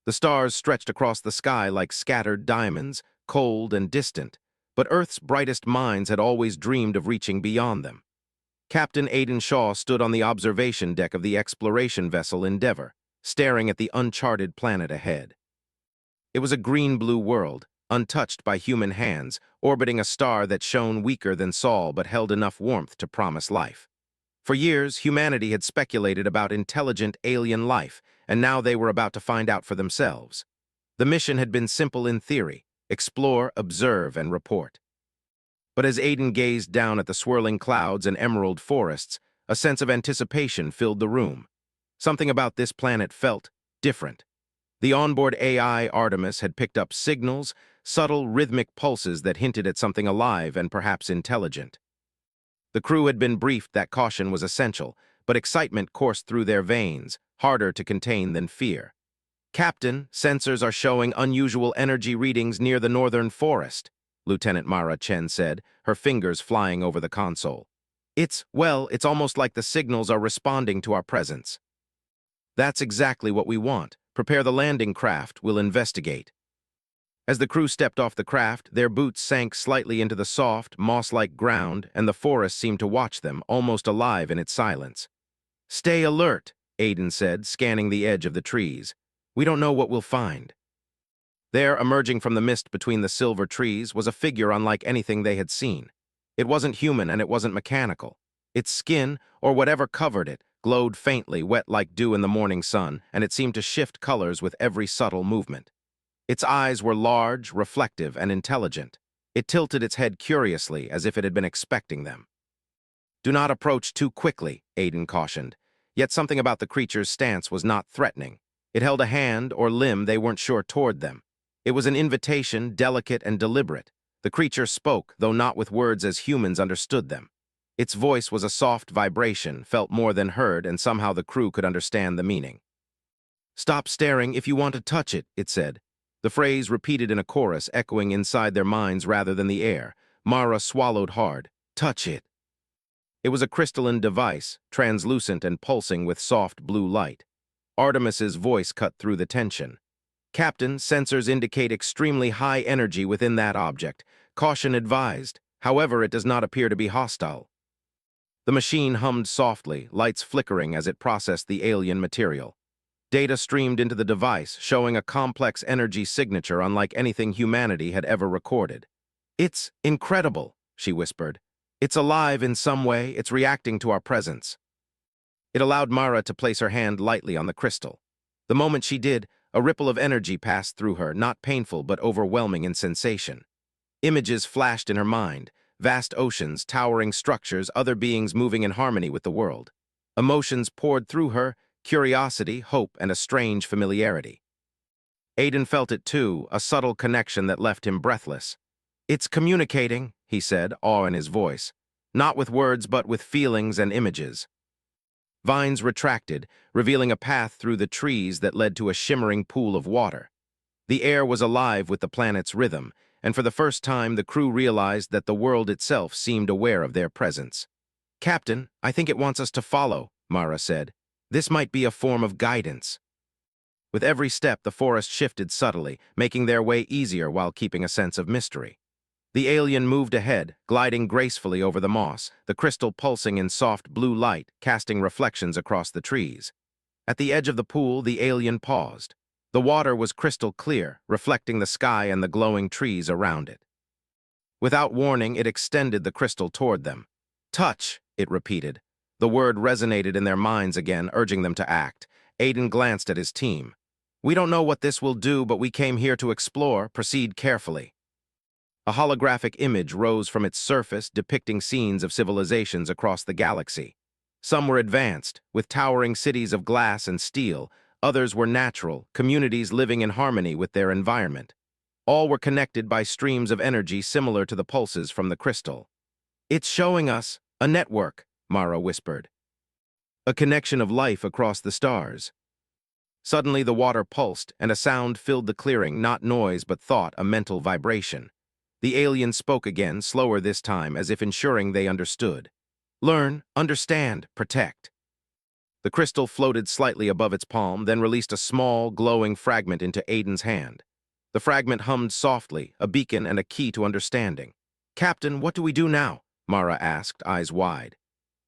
The stars stretched across the sky like scattered diamonds, cold and distant, but Earth's brightest minds had always dreamed of reaching beyond them. Captain Aidan Shaw stood on the observation deck of the exploration vessel Endeavour, staring at the uncharted planet ahead. It was a green-blue world, untouched by human hands, orbiting a star that shone weaker than Sol but held enough warmth to promise life. For years, humanity had speculated about intelligent alien life, and now they were about to find out for themselves. The mission had been simple in theory: explore, observe, and report. But as Aidan gazed down at the swirling clouds and emerald forests, a sense of anticipation filled the room. Something about this planet felt different. The onboard AI Artemis had picked up signals, subtle rhythmic pulses that hinted at something alive and perhaps intelligent. The crew had been briefed that caution was essential, but excitement coursed through their veins, harder to contain than fear. "Captain, sensors are showing unusual energy readings near the northern forest," Lieutenant Mara Chen said, her fingers flying over the console. It's almost like the signals are responding to our presence." "That's exactly what we want. Prepare the landing craft, we'll investigate." As the crew stepped off the craft, their boots sank slightly into the soft, moss-like ground, and the forest seemed to watch them, almost alive in its silence. "Stay alert," Aidan said, scanning the edge of the trees. "We don't know what we'll find." There, emerging from the mist between the silver trees, was a figure unlike anything they had seen. It wasn't human and it wasn't mechanical. Its skin, or whatever covered it, glowed faintly, wet like dew in the morning sun, and it seemed to shift colors with every subtle movement. Its eyes were large, reflective, and intelligent. It tilted its head curiously, as if it had been expecting them. "Do not approach too quickly," Aidan cautioned. Yet something about the creature's stance was not threatening. It held a hand or limb they weren't sure toward them. It was an invitation, delicate and deliberate. The creature spoke, though not with words as humans understood them. Its voice was a soft vibration, felt more than heard, and somehow the crew could understand the meaning. "Stop staring if you want to touch it," it said. The phrase repeated in a chorus, echoing inside their minds rather than the air. Mara swallowed hard. "Touch it." It was a crystalline device, translucent and pulsing with soft blue light. Artemis's voice cut through the tension. "Captain, sensors indicate extremely high energy within that object. Caution advised. However, it does not appear to be hostile." The machine hummed softly, lights flickering as it processed the alien material. Data streamed into the device, showing a complex energy signature unlike anything humanity had ever recorded. "It's incredible," she whispered. "It's alive in some way, it's reacting to our presence." It allowed Mara to place her hand lightly on the crystal. The moment she did, a ripple of energy passed through her, not painful but overwhelming in sensation. Images flashed in her mind: vast oceans, towering structures, other beings moving in harmony with the world. Emotions poured through her: curiosity, hope, and a strange familiarity. Aidan felt it too, a subtle connection that left him breathless. "It's communicating," he said, awe in his voice. "Not with words, but with feelings and images." Vines retracted, revealing a path through the trees that led to a shimmering pool of water. The air was alive with the planet's rhythm, and for the first time the crew realized that the world itself seemed aware of their presence. "Captain, I think it wants us to follow," Mara said. "This might be a form of guidance." With every step, the forest shifted subtly, making their way easier while keeping a sense of mystery. The alien moved ahead, gliding gracefully over the moss, the crystal pulsing in soft blue light, casting reflections across the trees. At the edge of the pool, the alien paused. The water was crystal clear, reflecting the sky and the glowing trees around it. Without warning, it extended the crystal toward them. "Touch," it repeated. The word resonated in their minds again, urging them to act. Aidan glanced at his team. "We don't know what this will do, but we came here to explore. Proceed carefully." A holographic image rose from its surface, depicting scenes of civilizations across the galaxy. Some were advanced, with towering cities of glass and steel. Others were natural, communities living in harmony with their environment. All were connected by streams of energy similar to the pulses from the crystal. "It's showing us a network," Mara whispered. "A connection of life across the stars." Suddenly the water pulsed, and a sound filled the clearing, not noise but thought, a mental vibration. The alien spoke again, slower this time, as if ensuring they understood. "Learn, understand, protect." The crystal floated slightly above its palm, then released a small, glowing fragment into Aiden's hand. The fragment hummed softly, a beacon and a key to understanding. "Captain, what do we do now?" Mara asked, eyes wide.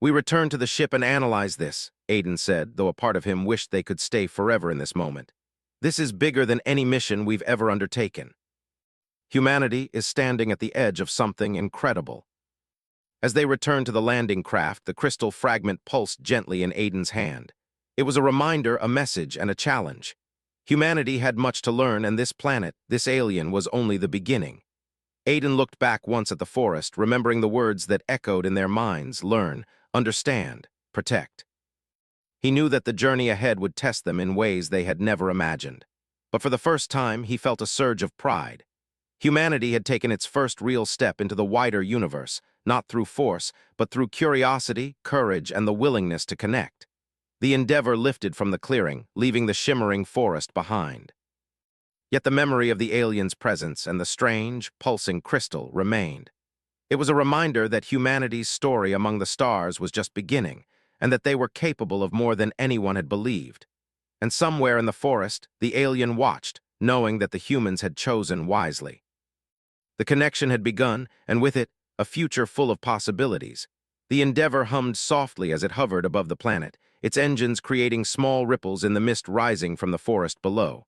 "We return to the ship and analyze this," Aiden said, though a part of him wished they could stay forever in this moment. "This is bigger than any mission we've ever undertaken. Humanity is standing at the edge of something incredible." As they returned to the landing craft, the crystal fragment pulsed gently in Aiden's hand. It was a reminder, a message, and a challenge. Humanity had much to learn, and this planet, this alien, was only the beginning. Aiden looked back once at the forest, remembering the words that echoed in their minds: learn, understand, protect. He knew that the journey ahead would test them in ways they had never imagined. But for the first time, he felt a surge of pride. Humanity had taken its first real step into the wider universe, not through force, but through curiosity, courage, and the willingness to connect. The Endeavor lifted from the clearing, leaving the shimmering forest behind. Yet the memory of the alien's presence and the strange, pulsing crystal remained. It was a reminder that humanity's story among the stars was just beginning, and that they were capable of more than anyone had believed. And somewhere in the forest, the alien watched, knowing that the humans had chosen wisely. The connection had begun, and with it, a future full of possibilities. The Endeavor hummed softly as it hovered above the planet, its engines creating small ripples in the mist rising from the forest below.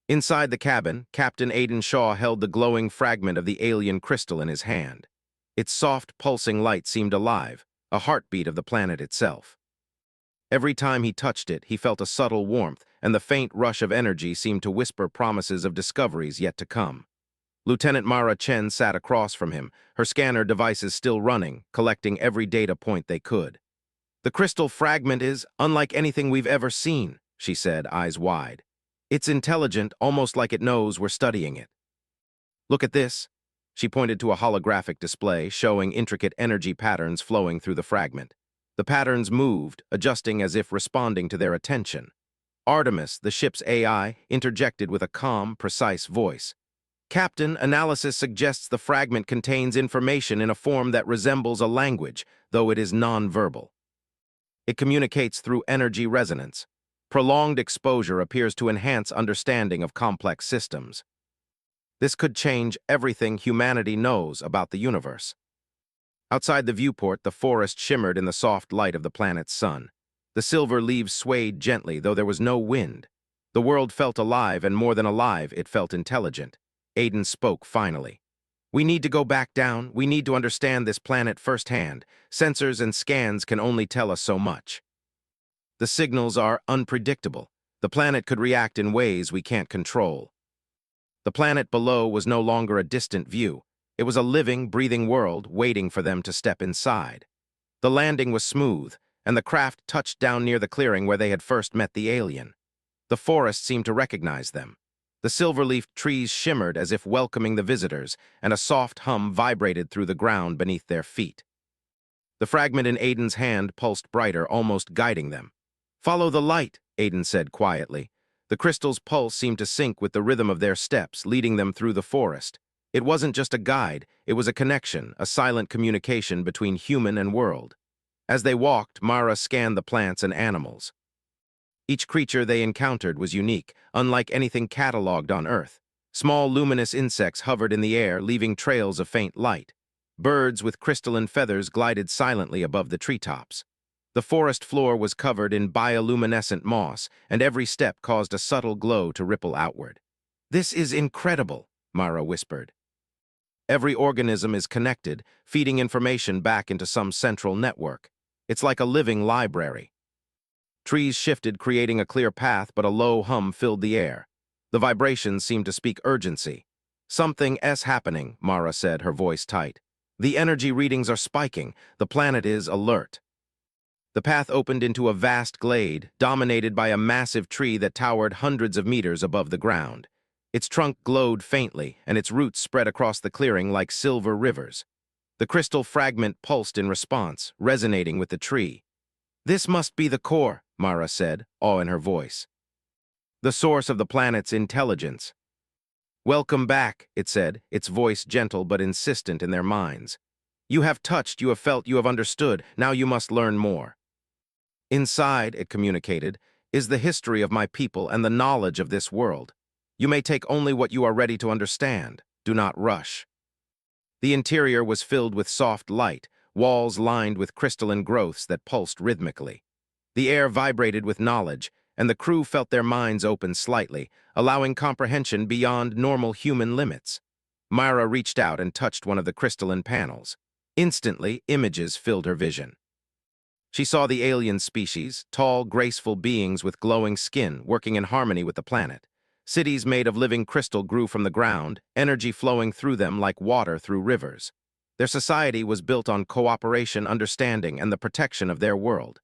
Inside the cabin, Captain Aiden Shaw held the glowing fragment of the alien crystal in his hand. Its soft, pulsing light seemed alive, a heartbeat of the planet itself. Every time he touched it, he felt a subtle warmth, and the faint rush of energy seemed to whisper promises of discoveries yet to come. Lieutenant Mara Chen sat across from him, her scanner devices still running, collecting every data point they could. "The crystal fragment is unlike anything we've ever seen," she said, eyes wide. "It's intelligent, almost like it knows we're studying it. Look at this." She pointed to a holographic display showing intricate energy patterns flowing through the fragment. The patterns moved, adjusting as if responding to their attention. Artemis, the ship's AI, interjected with a calm, precise voice. "Captain, analysis suggests the fragment contains information in a form that resembles a language, though it is non-verbal. It communicates through energy resonance. Prolonged exposure appears to enhance understanding of complex systems. This could change everything humanity knows about the universe." Outside the viewport, the forest shimmered in the soft light of the planet's sun. The silver leaves swayed gently, though there was no wind. The world felt alive, and more than alive, it felt intelligent. Aiden spoke finally. "We need to go back down. We need to understand this planet firsthand. Sensors and scans can only tell us so much. The signals are unpredictable. The planet could react in ways we can't control." The planet below was no longer a distant view. It was a living, breathing world waiting for them to step inside. The landing was smooth, and the craft touched down near the clearing where they had first met the alien. The forest seemed to recognize them. The silver-leafed trees shimmered as if welcoming the visitors, and a soft hum vibrated through the ground beneath their feet. The fragment in Aiden's hand pulsed brighter, almost guiding them. "Follow the light," Aiden said quietly. The crystal's pulse seemed to sync with the rhythm of their steps, leading them through the forest. It wasn't just a guide, it was a connection, a silent communication between human and world. As they walked, Mara scanned the plants and animals. Each creature they encountered was unique, unlike anything catalogued on Earth. Small luminous insects hovered in the air, leaving trails of faint light. Birds with crystalline feathers glided silently above the treetops. The forest floor was covered in bioluminescent moss, and every step caused a subtle glow to ripple outward. "This is incredible," Mara whispered. "Every organism is connected, feeding information back into some central network. It's like a living library." Trees shifted, creating a clear path, but a low hum filled the air. The vibrations seemed to speak urgency. "Something's happening," Mara said, her voice tight. "The energy readings are spiking. The planet is alert." The path opened into a vast glade, dominated by a massive tree that towered hundreds of meters above the ground. Its trunk glowed faintly, and its roots spread across the clearing like silver rivers. The crystal fragment pulsed in response, resonating with the tree. "This must be the core," Mara said, awe in her voice. "The source of the planet's intelligence." "Welcome back," it said, its voice gentle but insistent in their minds. "You have touched, you have felt, you have understood. Now you must learn more." Inside, it communicated, is the history of my people and the knowledge of this world. You may take only what you are ready to understand. Do not rush. The interior was filled with soft light, walls lined with crystalline growths that pulsed rhythmically. The air vibrated with knowledge, and the crew felt their minds open slightly, allowing comprehension beyond normal human limits. Myra reached out and touched one of the crystalline panels. Instantly, images filled her vision. She saw the alien species, tall, graceful beings with glowing skin, working in harmony with the planet. Cities made of living crystal grew from the ground, energy flowing through them like water through rivers. Their society was built on cooperation, understanding, and the protection of their world.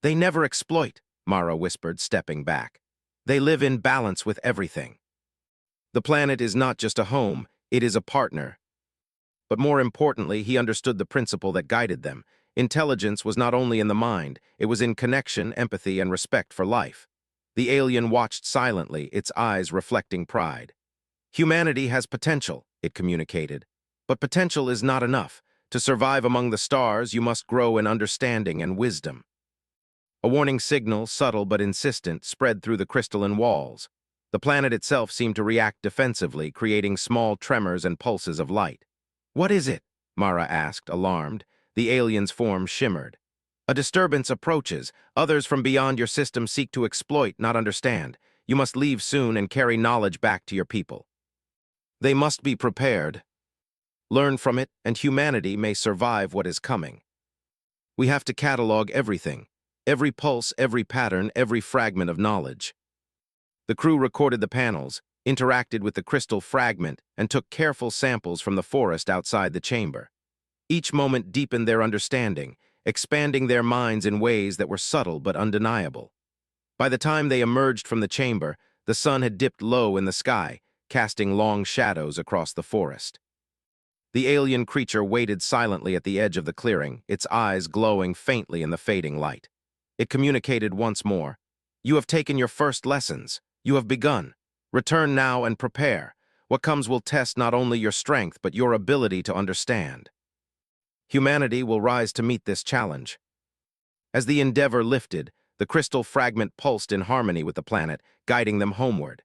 They never exploit, Mara whispered, stepping back. They live in balance with everything. The planet is not just a home, it is a partner. But more importantly, he understood the principle that guided them. Intelligence was not only in the mind, it was in connection, empathy, and respect for life. The alien watched silently, its eyes reflecting pride. Humanity has potential, it communicated. But potential is not enough. To survive among the stars, you must grow in understanding and wisdom. A warning signal, subtle but insistent, spread through the crystalline walls. The planet itself seemed to react defensively, creating small tremors and pulses of light. "What is it?" Mara asked, alarmed. The alien's form shimmered. "A disturbance approaches. Others from beyond your system seek to exploit, not understand. You must leave soon and carry knowledge back to your people. They must be prepared. Learn from it, and humanity may survive what is coming. We have to catalog everything. Every pulse, every pattern, every fragment of knowledge." The crew recorded the panels, interacted with the crystal fragment, and took careful samples from the forest outside the chamber. Each moment deepened their understanding, expanding their minds in ways that were subtle but undeniable. By the time they emerged from the chamber, the sun had dipped low in the sky, casting long shadows across the forest. The alien creature waited silently at the edge of the clearing, its eyes glowing faintly in the fading light. It communicated once more. "You have taken your first lessons. You have begun. Return now and prepare. What comes will test not only your strength, but your ability to understand. Humanity will rise to meet this challenge." As the endeavor lifted, the crystal fragment pulsed in harmony with the planet, guiding them homeward.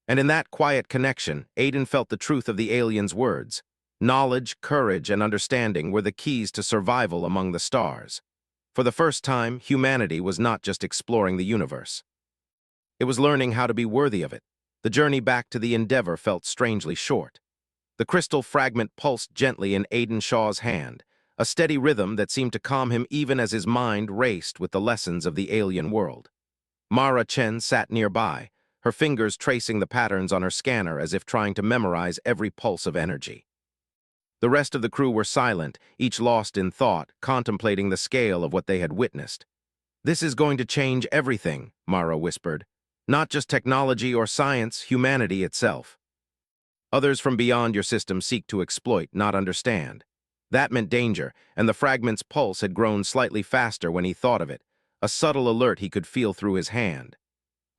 And in that quiet connection, Aiden felt the truth of the alien's words. Knowledge, courage, and understanding were the keys to survival among the stars. For the first time, humanity was not just exploring the universe. It was learning how to be worthy of it. The journey back to the endeavor felt strangely short. The crystal fragment pulsed gently in Aiden Shaw's hand, a steady rhythm that seemed to calm him even as his mind raced with the lessons of the alien world. Mara Chen sat nearby, her fingers tracing the patterns on her scanner as if trying to memorize every pulse of energy. The rest of the crew were silent, each lost in thought, contemplating the scale of what they had witnessed. "This is going to change everything," Mara whispered. "Not just technology or science, humanity itself. Others from beyond your system seek to exploit, not understand." That meant danger, and the fragment's pulse had grown slightly faster when he thought of it, a subtle alert he could feel through his hand.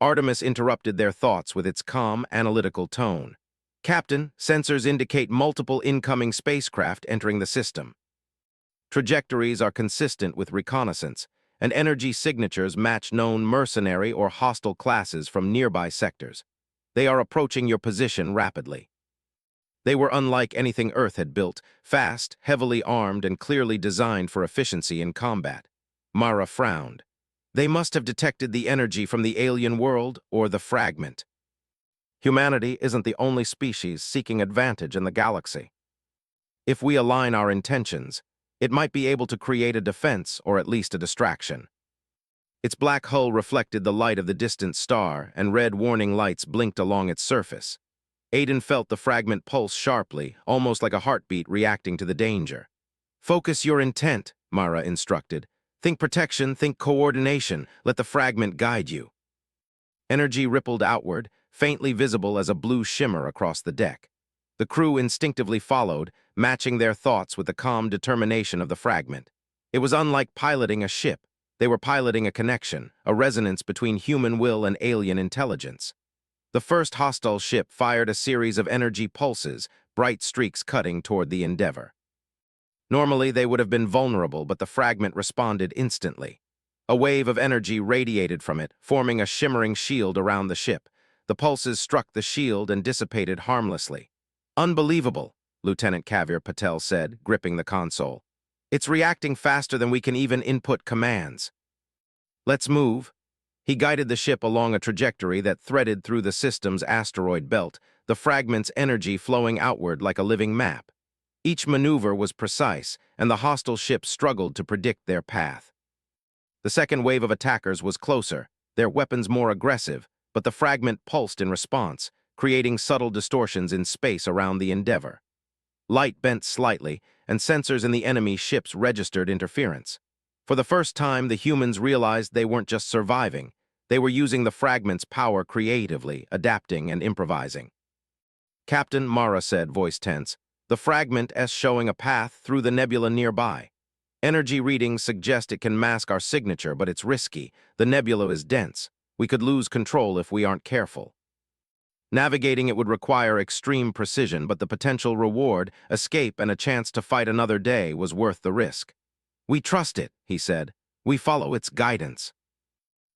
Artemis interrupted their thoughts with its calm, analytical tone. "Captain, sensors indicate multiple incoming spacecraft entering the system. Trajectories are consistent with reconnaissance, and energy signatures match known mercenary or hostile classes from nearby sectors. They are approaching your position rapidly." They were unlike anything Earth had built, fast, heavily armed, and clearly designed for efficiency in combat. Mara frowned. They must have detected the energy from the alien world or the fragment. Humanity isn't the only species seeking advantage in the galaxy. If we align our intentions, it might be able to create a defense or at least a distraction. Its black hull reflected the light of the distant star, and red warning lights blinked along its surface. Aiden felt the fragment pulse sharply, almost like a heartbeat reacting to the danger. "Focus your intent," Mara instructed. "Think protection, think coordination. Let the fragment guide you." Energy rippled outward, faintly visible as a blue shimmer across the deck. The crew instinctively followed, matching their thoughts with the calm determination of the fragment. It was unlike piloting a ship. They were piloting a connection, a resonance between human will and alien intelligence. The first hostile ship fired a series of energy pulses, bright streaks cutting toward the endeavor. Normally, they would have been vulnerable, but the fragment responded instantly. A wave of energy radiated from it, forming a shimmering shield around the ship. The pulses struck the shield and dissipated harmlessly. Unbelievable, Lieutenant Kavir Patel said, gripping the console. It's reacting faster than we can even input commands. Let's move. He guided the ship along a trajectory that threaded through the system's asteroid belt, the fragment's energy flowing outward like a living map. Each maneuver was precise, and the hostile ship struggled to predict their path. The second wave of attackers was closer, their weapons more aggressive, but the fragment pulsed in response, creating subtle distortions in space around the Endeavor. Light bent slightly, and sensors in the enemy ships registered interference. For the first time, the humans realized they weren't just surviving. They were using the fragment's power creatively, adapting and improvising. Captain, Mara said, voice tense, the fragment is showing a path through the nebula nearby. Energy readings suggest it can mask our signature, but it's risky. The nebula is dense. We could lose control if we aren't careful. Navigating it would require extreme precision, but the potential reward, escape and a chance to fight another day, was worth the risk. We trust it, he said. We follow its guidance.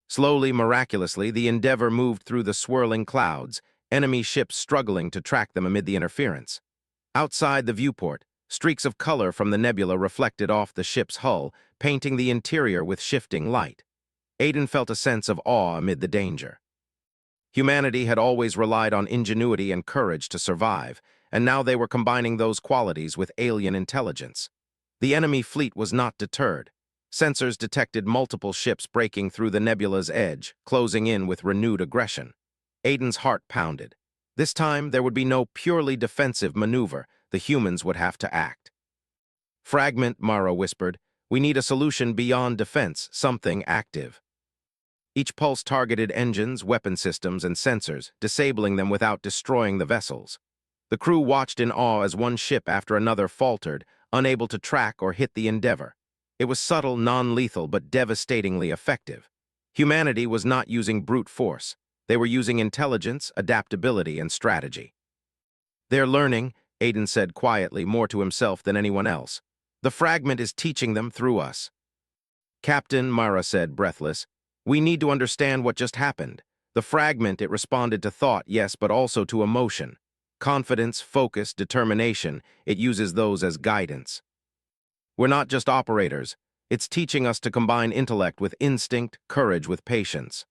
Slowly, miraculously, the Endeavor moved through the swirling clouds, enemy ships struggling to track them amid the interference. Outside the viewport, streaks of color from the nebula reflected off the ship's hull, painting the interior with shifting light. Aiden felt a sense of awe amid the danger. Humanity had always relied on ingenuity and courage to survive, and now they were combining those qualities with alien intelligence. The enemy fleet was not deterred. Sensors detected multiple ships breaking through the nebula's edge, closing in with renewed aggression. Aiden's heart pounded. This time, there would be no purely defensive maneuver. The humans would have to act. Fragment, Mara whispered. We need a solution beyond defense, something active. Each pulse targeted engines, weapon systems, and sensors, disabling them without destroying the vessels. The crew watched in awe as one ship after another faltered, unable to track or hit the Endeavor. It was subtle, non-lethal, but devastatingly effective. Humanity was not using brute force. They were using intelligence, adaptability, and strategy. They're learning, Aiden said quietly, more to himself than anyone else. The fragment is teaching them through us. Captain, Mara said, breathless, we need to understand what just happened. The fragment, it responded to thought, yes, but also to emotion. Confidence, focus, determination, it uses those as guidance. We're not just operators. It's teaching us to combine intellect with instinct, courage with patience.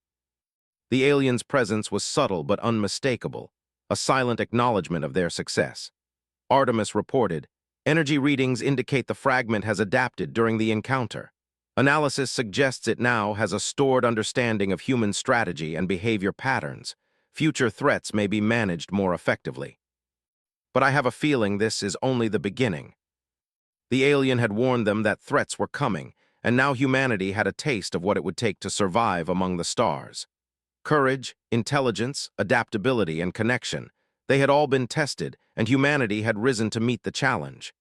The aliens' presence was subtle but unmistakable, a silent acknowledgement of their success. Artemis reported, energy readings indicate the fragment has adapted during the encounter. Analysis suggests it now has a stored understanding of human strategy and behavior patterns. Future threats may be managed more effectively. But I have a feeling this is only the beginning. The alien had warned them that threats were coming, and now humanity had a taste of what it would take to survive among the stars. Courage, intelligence, adaptability, and connection, they had all been tested, and humanity had risen to meet the challenge.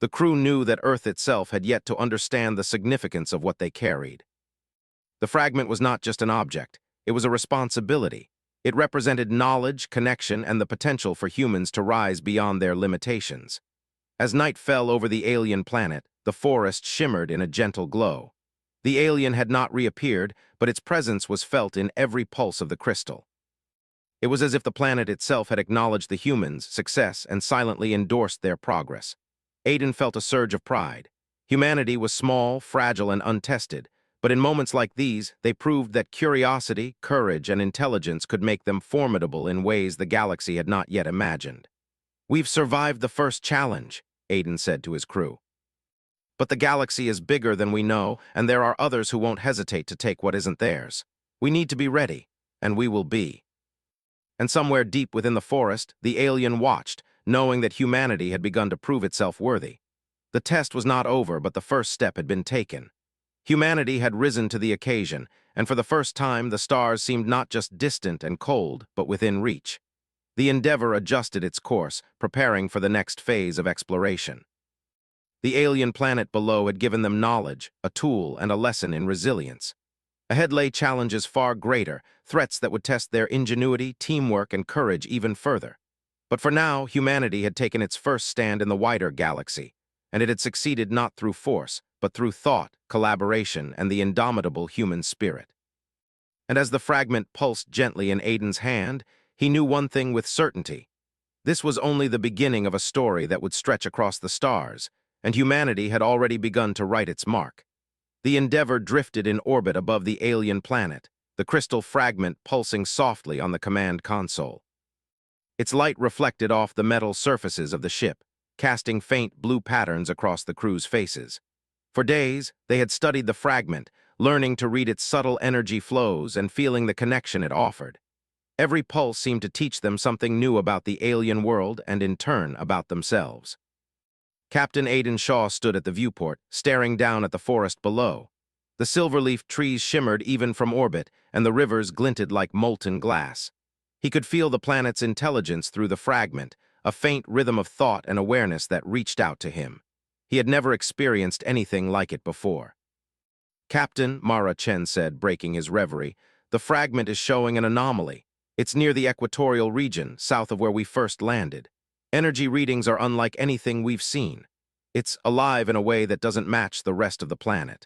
The crew knew that Earth itself had yet to understand the significance of what they carried. The fragment was not just an object, it was a responsibility. It represented knowledge, connection, and the potential for humans to rise beyond their limitations. As night fell over the alien planet, the forest shimmered in a gentle glow. The alien had not reappeared, but its presence was felt in every pulse of the crystal. It was as if the planet itself had acknowledged the humans' success and silently endorsed their progress. Aiden felt a surge of pride. Humanity was small, fragile, and untested, but in moments like these, they proved that curiosity, courage, and intelligence could make them formidable in ways the galaxy had not yet imagined. We've survived the first challenge, Aiden said to his crew. But the galaxy is bigger than we know, and there are others who won't hesitate to take what isn't theirs. We need to be ready, and we will be. And somewhere deep within the forest, the alien watched, knowing that humanity had begun to prove itself worthy. The test was not over, but the first step had been taken. Humanity had risen to the occasion, and for the first time the stars seemed not just distant and cold, but within reach. The Endeavor adjusted its course, preparing for the next phase of exploration. The alien planet below had given them knowledge, a tool, and a lesson in resilience. Ahead lay challenges far greater, threats that would test their ingenuity, teamwork, and courage even further. But for now, humanity had taken its first stand in the wider galaxy, and it had succeeded not through force, but but through thought, collaboration, and the indomitable human spirit. And as the fragment pulsed gently in Aiden's hand, he knew one thing with certainty. This was only the beginning of a story that would stretch across the stars, and humanity had already begun to write its mark. The Endeavor drifted in orbit above the alien planet, the crystal fragment pulsing softly on the command console. Its light reflected off the metal surfaces of the ship, casting faint blue patterns across the crew's faces. For days, they had studied the fragment, learning to read its subtle energy flows and feeling the connection it offered. Every pulse seemed to teach them something new about the alien world and, in turn, about themselves. Captain Aiden Shaw stood at the viewport, staring down at the forest below. The silver-leaf trees shimmered even from orbit, and the rivers glinted like molten glass. He could feel the planet's intelligence through the fragment, a faint rhythm of thought and awareness that reached out to him. He had never experienced anything like it before. "Captain," Mara Chen said, breaking his reverie, "the fragment is showing an anomaly. It's near the equatorial region, south of where we first landed. Energy readings are unlike anything we've seen. It's alive in a way that doesn't match the rest of the planet.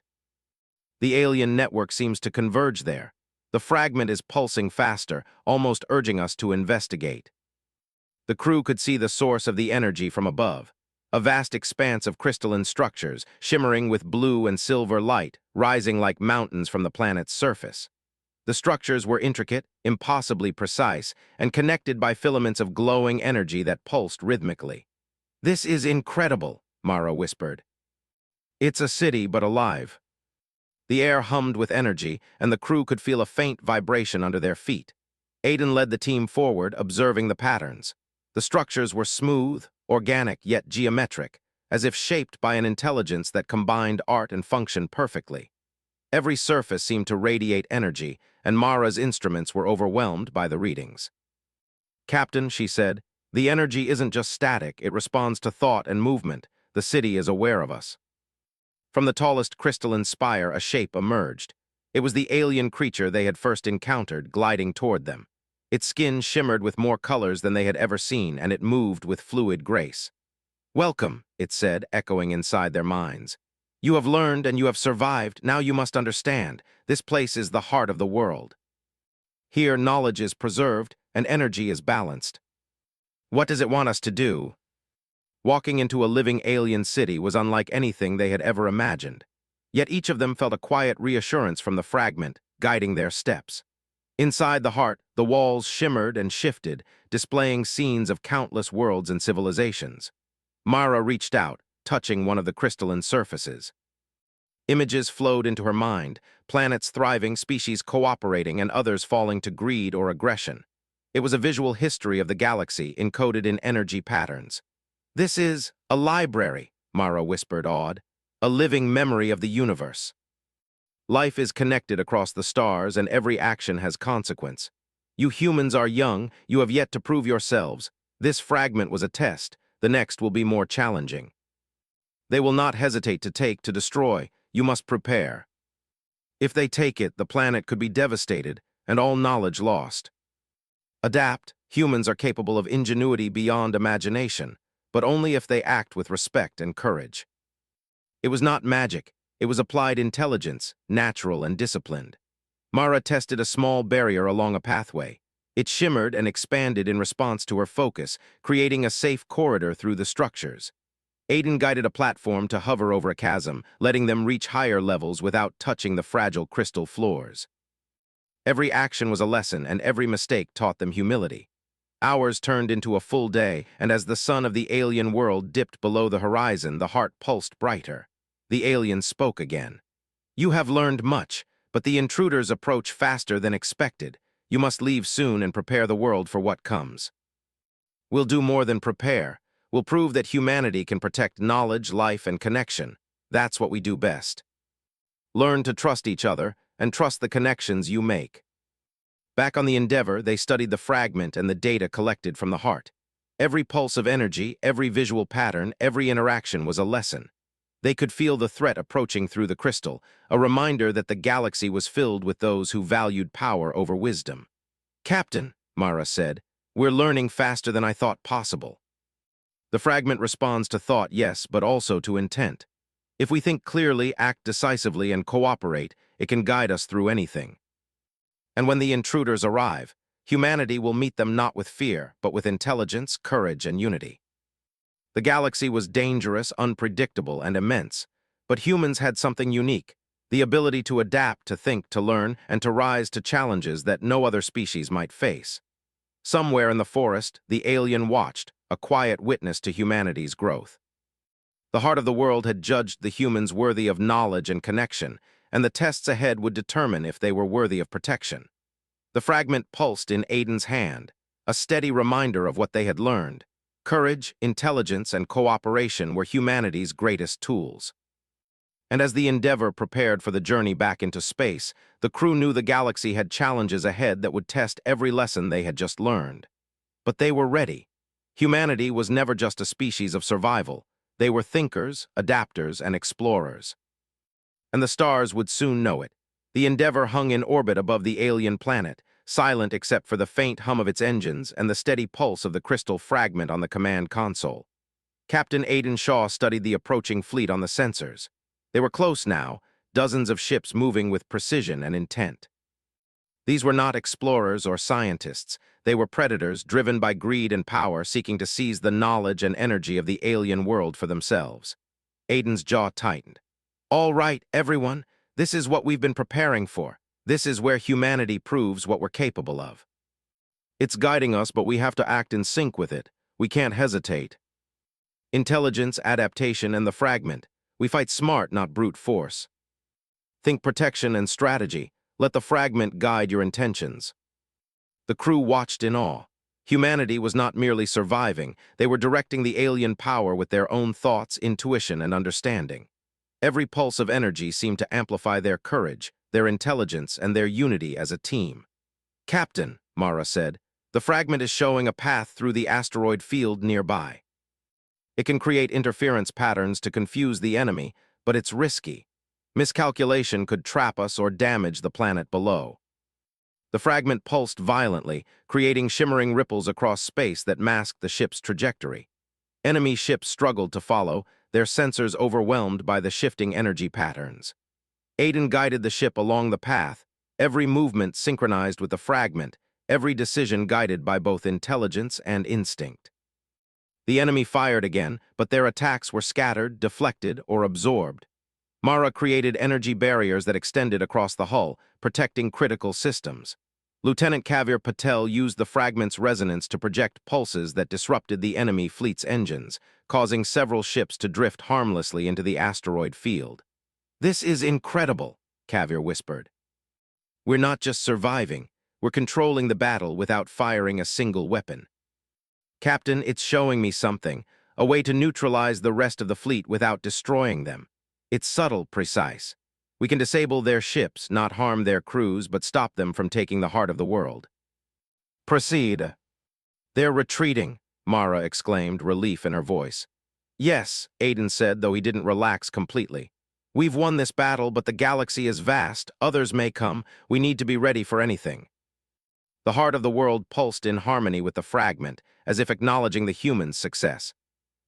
The alien network seems to converge there. The fragment is pulsing faster, almost urging us to investigate." The crew could see the source of the energy from above, a vast expanse of crystalline structures, shimmering with blue and silver light, rising like mountains from the planet's surface. The structures were intricate, impossibly precise, and connected by filaments of glowing energy that pulsed rhythmically. "This is incredible," Mara whispered. "It's a city, but alive." The air hummed with energy, and the crew could feel a faint vibration under their feet. Aiden led the team forward, observing the patterns. The structures were smooth, organic, yet geometric, as if shaped by an intelligence that combined art and function perfectly. Every surface seemed to radiate energy, and Mara's instruments were overwhelmed by the readings. "Captain," she said, "the energy isn't just static, it responds to thought and movement. The city is aware of us." From the tallest crystalline spire, a shape emerged. It was the alien creature they had first encountered, gliding toward them. Its skin shimmered with more colors than they had ever seen, and it moved with fluid grace. "Welcome," it said, echoing inside their minds. "You have learned and you have survived. Now you must understand. This place is the heart of the world. Here, knowledge is preserved and energy is balanced." "What does it want us to do?" Walking into a living alien city was unlike anything they had ever imagined. Yet each of them felt a quiet reassurance from the fragment, guiding their steps. Inside the heart, the walls shimmered and shifted, displaying scenes of countless worlds and civilizations. Mara reached out, touching one of the crystalline surfaces. Images flowed into her mind, planets thriving, species cooperating, and others falling to greed or aggression. It was a visual history of the galaxy, encoded in energy patterns. "This is a library," Mara whispered, awed, "a living memory of the universe. Life is connected across the stars, and every action has consequence. You humans are young, you have yet to prove yourselves. This fragment was a test, the next will be more challenging. They will not hesitate to take, to destroy. You must prepare. If they take it, the planet could be devastated, and all knowledge lost. Adapt. Humans are capable of ingenuity beyond imagination, but only if they act with respect and courage." It was not magic. It was applied intelligence, natural and disciplined. Mara tested a small barrier along a pathway. It shimmered and expanded in response to her focus, creating a safe corridor through the structures. Aiden guided a platform to hover over a chasm, letting them reach higher levels without touching the fragile crystal floors. Every action was a lesson, and every mistake taught them humility. Hours turned into a full day, and as the sun of the alien world dipped below the horizon, the heart pulsed brighter. The alien spoke again. "You have learned much, but the intruders approach faster than expected. You must leave soon and prepare the world for what comes." "We'll do more than prepare. We'll prove that humanity can protect knowledge, life, and connection. That's what we do best. Learn to trust each other, and trust the connections you make." Back on the Endeavor, they studied the fragment and the data collected from the heart. Every pulse of energy, every visual pattern, every interaction was a lesson. They could feel the threat approaching through the crystal, a reminder that the galaxy was filled with those who valued power over wisdom. "Captain," Mara said, "we're learning faster than I thought possible." The fragment responds to thought, yes, but also to intent. If we think clearly, act decisively, and cooperate, it can guide us through anything. And when the intruders arrive, humanity will meet them not with fear, but with intelligence, courage, and unity. The galaxy was dangerous, unpredictable, and immense, but humans had something unique, the ability to adapt, to think, to learn, and to rise to challenges that no other species might face. Somewhere in the forest, the alien watched, a quiet witness to humanity's growth. The heart of the world had judged the humans worthy of knowledge and connection, and the tests ahead would determine if they were worthy of protection. The fragment pulsed in Aiden's hand, a steady reminder of what they had learned. Courage, intelligence, and cooperation were humanity's greatest tools. And as the Endeavor prepared for the journey back into space, the crew knew the galaxy had challenges ahead that would test every lesson they had just learned. But they were ready. Humanity was never just a species of survival. They were thinkers, adapters, and explorers. And the stars would soon know it. The Endeavor hung in orbit above the alien planet, silent except for the faint hum of its engines and the steady pulse of the crystal fragment on the command console. Captain Aiden Shaw studied the approaching fleet on the sensors. They were close now, dozens of ships moving with precision and intent. These were not explorers or scientists. They were predators driven by greed and power, seeking to seize the knowledge and energy of the alien world for themselves. Aiden's jaw tightened. All right, everyone, this is what we've been preparing for. This is where humanity proves what we're capable of. It's guiding us, but we have to act in sync with it. We can't hesitate. Intelligence, adaptation, and the fragment. We fight smart, not brute force. Think protection and strategy. Let the fragment guide your intentions. The crew watched in awe. Humanity was not merely surviving. They were directing the alien power with their own thoughts, intuition, and understanding. Every pulse of energy seemed to amplify their courage, their intelligence, and their unity as a team. "Captain," Mara said, "the fragment is showing a path through the asteroid field nearby. It can create interference patterns to confuse the enemy, but it's risky. Miscalculation could trap us or damage the planet below." The fragment pulsed violently, creating shimmering ripples across space that masked the ship's trajectory. Enemy ships struggled to follow, their sensors overwhelmed by the shifting energy patterns. Aiden guided the ship along the path, every movement synchronized with the fragment, every decision guided by both intelligence and instinct. The enemy fired again, but their attacks were scattered, deflected, or absorbed. Mara created energy barriers that extended across the hull, protecting critical systems. Lieutenant Kavir Patel used the fragment's resonance to project pulses that disrupted the enemy fleet's engines, causing several ships to drift harmlessly into the asteroid field. "This is incredible," Kavir whispered. "We're not just surviving, we're controlling the battle without firing a single weapon." "Captain, it's showing me something, a way to neutralize the rest of the fleet without destroying them. It's subtle, precise. We can disable their ships, not harm their crews, but stop them from taking the heart of the world." "Proceed." "They're retreating," Mara exclaimed, relief in her voice. "Yes," Aiden said, though he didn't relax completely. "We've won this battle, but the galaxy is vast. Others may come. We need to be ready for anything." The heart of the world pulsed in harmony with the fragment, as if acknowledging the humans' success.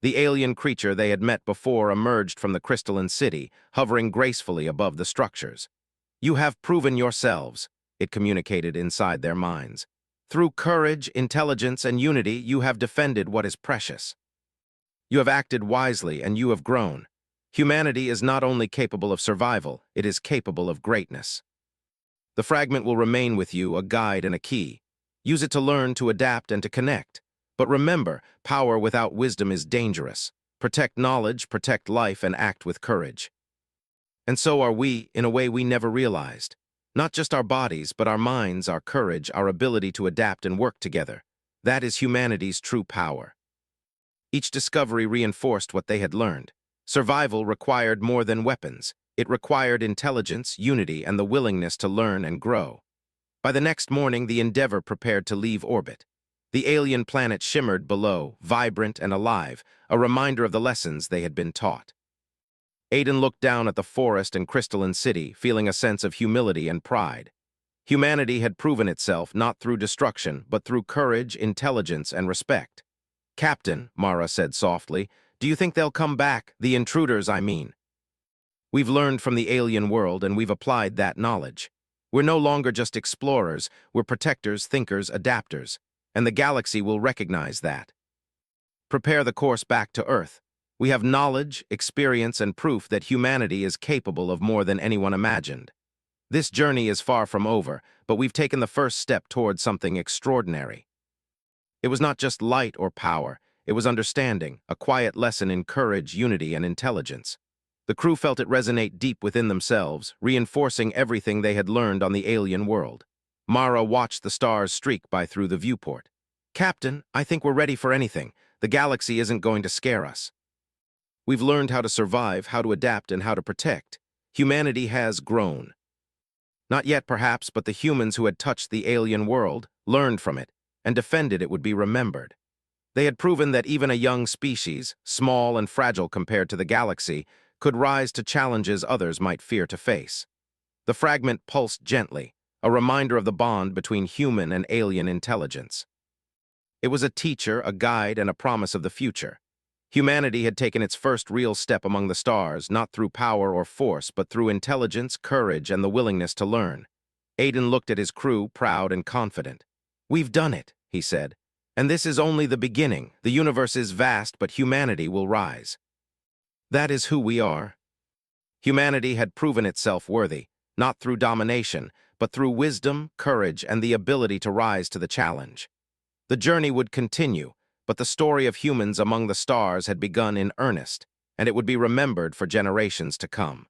The alien creature they had met before emerged from the crystalline city, hovering gracefully above the structures. "You have proven yourselves," it communicated inside their minds. "Through courage, intelligence, and unity, you have defended what is precious. You have acted wisely, and you have grown. Humanity is not only capable of survival, it is capable of greatness. The fragment will remain with you, a guide and a key. Use it to learn, to adapt, and to connect. But remember, power without wisdom is dangerous. Protect knowledge, protect life, and act with courage." And so are we, in a way we never realized. Not just our bodies, but our minds, our courage, our ability to adapt and work together. That is humanity's true power. Each discovery reinforced what they had learned. Survival required more than weapons. It required intelligence, unity, and the willingness to learn and grow. By the next morning, the Endeavor prepared to leave orbit. The alien planet shimmered below, vibrant and alive, a reminder of the lessons they had been taught. Aiden looked down at the forest and crystalline city, feeling a sense of humility and pride. Humanity had proven itself not through destruction, but through courage, intelligence, and respect. "Captain," Mara said softly, "do you think they'll come back? The intruders, I mean." We've learned from the alien world and we've applied that knowledge. We're no longer just explorers, we're protectors, thinkers, adapters, and the galaxy will recognize that. Prepare the course back to Earth. We have knowledge, experience, and proof that humanity is capable of more than anyone imagined. This journey is far from over, but we've taken the first step towards something extraordinary. It was not just light or power, it was understanding, a quiet lesson in courage, unity, and intelligence. The crew felt it resonate deep within themselves, reinforcing everything they had learned on the alien world. Mara watched the stars streak by through the viewport. "Captain, I think we're ready for anything. The galaxy isn't going to scare us. We've learned how to survive, how to adapt, and how to protect. Humanity has grown. Not yet, perhaps, but the humans who had touched the alien world learned from it and defended it would be remembered. They had proven that even a young species, small and fragile compared to the galaxy, could rise to challenges others might fear to face." The fragment pulsed gently, a reminder of the bond between human and alien intelligence. It was a teacher, a guide, and a promise of the future. Humanity had taken its first real step among the stars, not through power or force, but through intelligence, courage, and the willingness to learn. Aiden looked at his crew, proud and confident. "We've done it," he said. "And this is only the beginning. The universe is vast, but humanity will rise." That is who we are. Humanity had proven itself worthy, not through domination, but through wisdom, courage, and the ability to rise to the challenge. The journey would continue, but the story of humans among the stars had begun in earnest, and it would be remembered for generations to come.